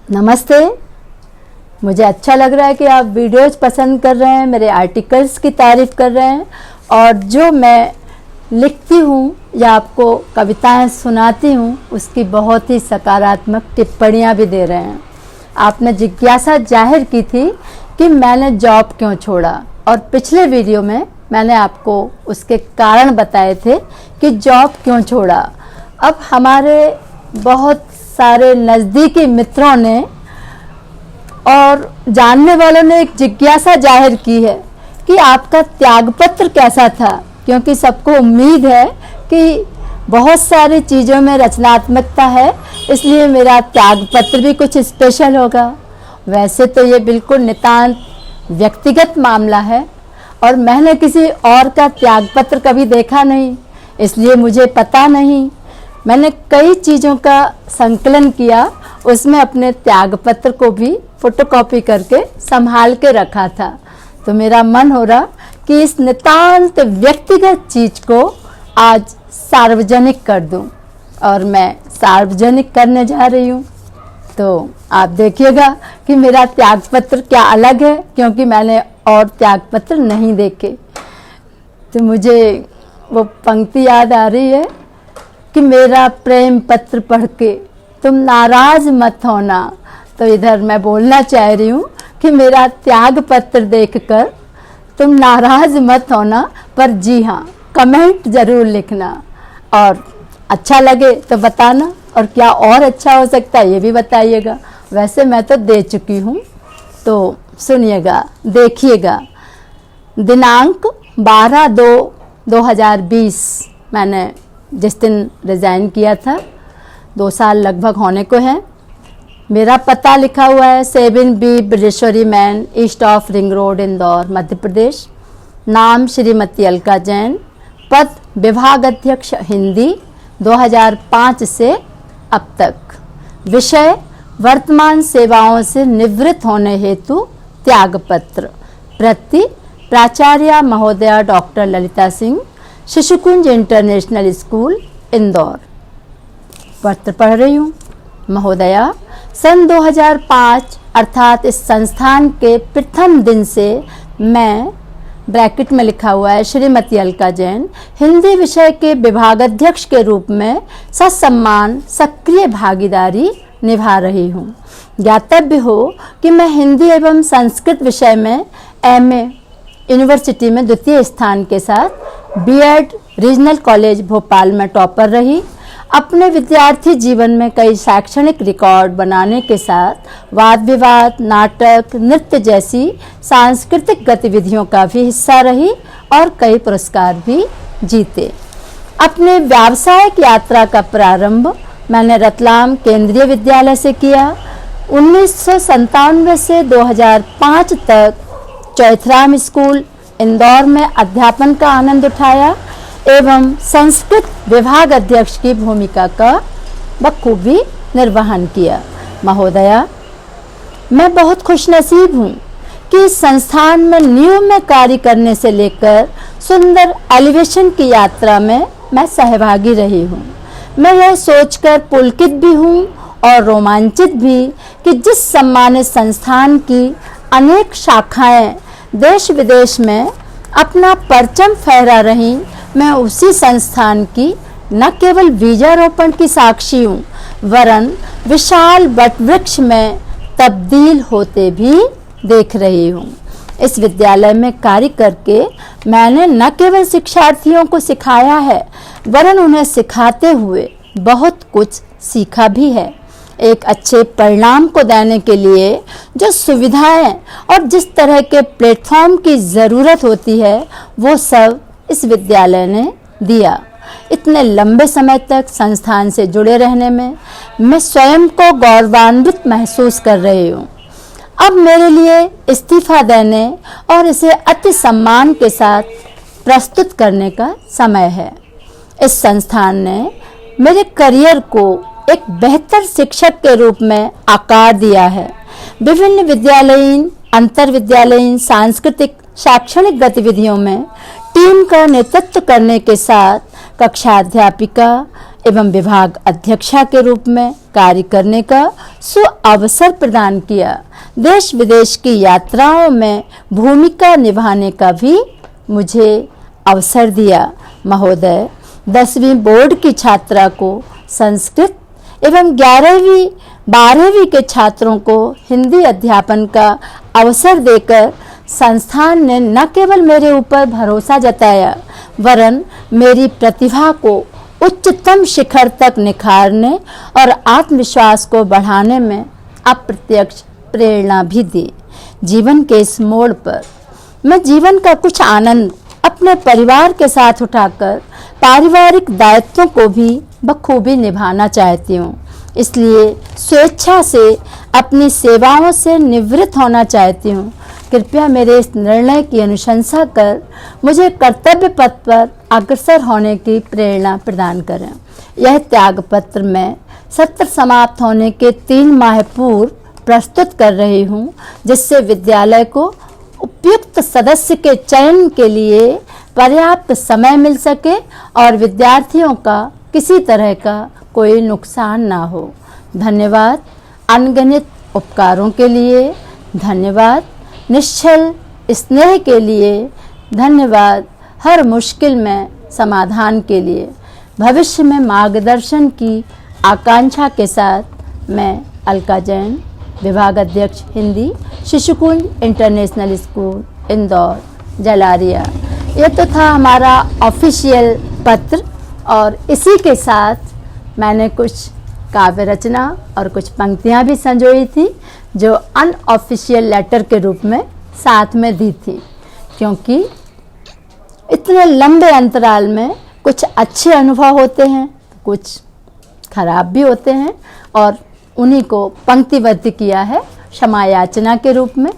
नमस्ते। मुझे अच्छा लग रहा है कि आप वीडियोज़ पसंद कर रहे हैं, मेरे आर्टिकल्स की तारीफ़ कर रहे हैं और जो मैं लिखती हूँ या आपको कविताएं सुनाती हूँ उसकी बहुत ही सकारात्मक टिप्पणियाँ भी दे रहे हैं। आपने जिज्ञासा जाहिर की थी कि मैंने जॉब क्यों छोड़ा और पिछले वीडियो में मैंने आपको उसके कारण बताए थे कि जॉब क्यों छोड़ा। अब हमारे बहुत सारे नज़दीकी मित्रों ने और जानने वालों ने एक जिज्ञासा जाहिर की है कि आपका त्यागपत्र कैसा था, क्योंकि सबको उम्मीद है कि बहुत सारी चीज़ों में रचनात्मकता है, इसलिए मेरा त्यागपत्र भी कुछ स्पेशल होगा। वैसे तो ये बिल्कुल नितांत व्यक्तिगत मामला है और मैंने किसी और का त्यागपत्र कभी देखा नहीं, इसलिए मुझे पता नहीं। मैंने कई चीज़ों का संकलन किया, उसमें अपने त्यागपत्र को भी फोटोकॉपी करके संभाल के रखा था। तो मेरा मन हो रहा कि इस नितांत व्यक्तिगत चीज़ को आज सार्वजनिक कर दूं और मैं सार्वजनिक करने जा रही हूं। तो आप देखिएगा कि मेरा त्यागपत्र क्या अलग है, क्योंकि मैंने और त्यागपत्र नहीं देखे। तो मुझे वो पंक्ति याद आ रही है कि मेरा प्रेम पत्र पढ़ के तुम नाराज मत होना। तो इधर मैं बोलना चाह रही हूँ कि मेरा त्याग पत्र देखकर तुम नाराज मत होना, पर जी हाँ कमेंट ज़रूर लिखना और अच्छा लगे तो बताना, और क्या और अच्छा हो सकता है ये भी बताइएगा। वैसे मैं तो दे चुकी हूँ, तो सुनिएगा, देखिएगा। दिनांक 12/2/2020 मैंने जिस दिन रिज़ाइन किया था, 2 साल लगभग होने को हैं। मेरा पता लिखा हुआ है 7B Brijeshwari main, east of ring road, Indore, Madhya Pradesh. नाम श्रीमती अलका जैन। पद विभाग अध्यक्ष हिंदी, 2005 से अब तक। विषय वर्तमान सेवाओं से निवृत्त होने हेतु त्यागपत्र। प्रति प्राचार्य महोदया doctor Lalita Singh, Shishukunj international school, Indore. पत्र पढ़ रही हूँ। महोदया, सन 2005 अर्थात इस संस्थान के प्रथम दिन से मैं, ब्रैकेट में लिखा हुआ है श्रीमती अलका जैन, हिंदी विषय के विभागाध्यक्ष के रूप में ससम्मान सक्रिय भागीदारी निभा रही हूँ। ज्ञातव्य हो कि मैं हिंदी एवं संस्कृत विषय में MA यूनिवर्सिटी में द्वितीय स्थान के साथ B.Ed रीजनल कॉलेज भोपाल में टॉपर रही। अपने विद्यार्थी जीवन में कई शैक्षणिक रिकॉर्ड बनाने के साथ वाद विवाद, नाटक, नृत्य जैसी सांस्कृतिक गतिविधियों का भी हिस्सा रही और कई पुरस्कार भी जीते। अपने व्यावसायिक यात्रा का प्रारंभ मैंने रतलाम केंद्रीय विद्यालय से किया। 1997 से 2005 तक चौथराम स्कूल, इंदौर में अध्यापन का आनंद उठाया एवं संस्कृत विभाग अध्यक्ष की भूमिका का बखूबी निर्वहन किया। महोदया, मैं बहुत खुशनसीब हूँ कि इस संस्थान में नींव में कार्य करने से लेकर सुंदर एलिवेशन की यात्रा में मैं सहभागी रही हूँ। मैं यह सोचकर पुलकित भी हूँ और रोमांचित भी कि जिस सम्मानित संस्थान की अनेक शाखाएं देश विदेश में अपना परचम फहरा रहीं, मैं उसी संस्थान की न केवल बीजारोपण की साक्षी हूँ, वरन विशाल वटवृक्ष में तब्दील होते भी देख रही हूँ। इस विद्यालय में कार्य करके मैंने न केवल शिक्षार्थियों को सिखाया है, वरन उन्हें सिखाते हुए बहुत कुछ सीखा भी है। एक अच्छे परिणाम को देने के लिए जो सुविधाएं और जिस तरह के प्लेटफॉर्म की ज़रूरत होती है, वो सब इस विद्यालय ने दिया। इतने लंबे समय तक संस्थान से जुड़े रहने में मैं स्वयं को गौरवान्वित महसूस कर रही हूँ। अब मेरे लिए इस्तीफा देने और इसे अति सम्मान के साथ प्रस्तुत करने का समय है। इस संस्थान ने मेरे करियर को एक बेहतर शिक्षक के रूप में आकार दिया है। विभिन्न विद्यालयीन, अंतरविद्यालयीन, सांस्कृतिक, शैक्षणिक गतिविधियों में टीम का नेतृत्व करने के साथ कक्षा अध्यापिका एवं विभाग अध्यक्षा के रूप में कार्य करने का सुअवसर प्रदान किया। देश विदेश की यात्राओं में भूमिका निभाने का भी मुझे अवसर दिया। महोदय, 10वीं बोर्ड की छात्रा को संस्कृत एवं 11वीं 12वीं के छात्रों को हिंदी अध्यापन का अवसर देकर संस्थान ने न केवल मेरे ऊपर भरोसा जताया, वरन मेरी प्रतिभा को उच्चतम शिखर तक निखारने और आत्मविश्वास को बढ़ाने में अप्रत्यक्ष प्रेरणा भी दी। जीवन के इस मोड़ पर मैं जीवन का कुछ आनंद अपने परिवार के साथ उठाकर पारिवारिक दायित्वों को भी बखूबी निभाना चाहती हूँ। इसलिए स्वेच्छा से अपनी सेवाओं से निवृत्त होना चाहती हूँ। कृपया मेरे इस निर्णय की अनुशंसा कर मुझे कर्तव्य पथ पर अग्रसर होने की प्रेरणा प्रदान करें। यह त्याग पत्र मैं सत्र समाप्त होने के 3 माह पूर्व प्रस्तुत कर रही हूँ, जिससे विद्यालय को उपयुक्त सदस्य के चयन के लिए पर्याप्त समय मिल सके और विद्यार्थियों का किसी तरह का कोई नुकसान ना हो। धन्यवाद। अनगिनत उपकारों के लिए धन्यवाद। निश्चल स्नेह के लिए धन्यवाद। हर मुश्किल में समाधान के लिए भविष्य में मार्गदर्शन की आकांक्षा के साथ मैं अलका जैन, विभाग अध्यक्ष हिंदी, शिशुकुंज इंटरनेशनल स्कूल, इंदौर, जलारिया। ये तो था हमारा ऑफिशियल पत्र और इसी के साथ मैंने कुछ काव्य रचना और कुछ पंक्तियाँ भी संजोई थी जो अनऑफिशियल लेटर के रूप में साथ में दी थी, क्योंकि इतने लंबे अंतराल में कुछ अच्छे अनुभव होते हैं, कुछ खराब भी होते हैं और उन्हीं को पंक्तिबद्ध किया है क्षमा याचना के रूप में।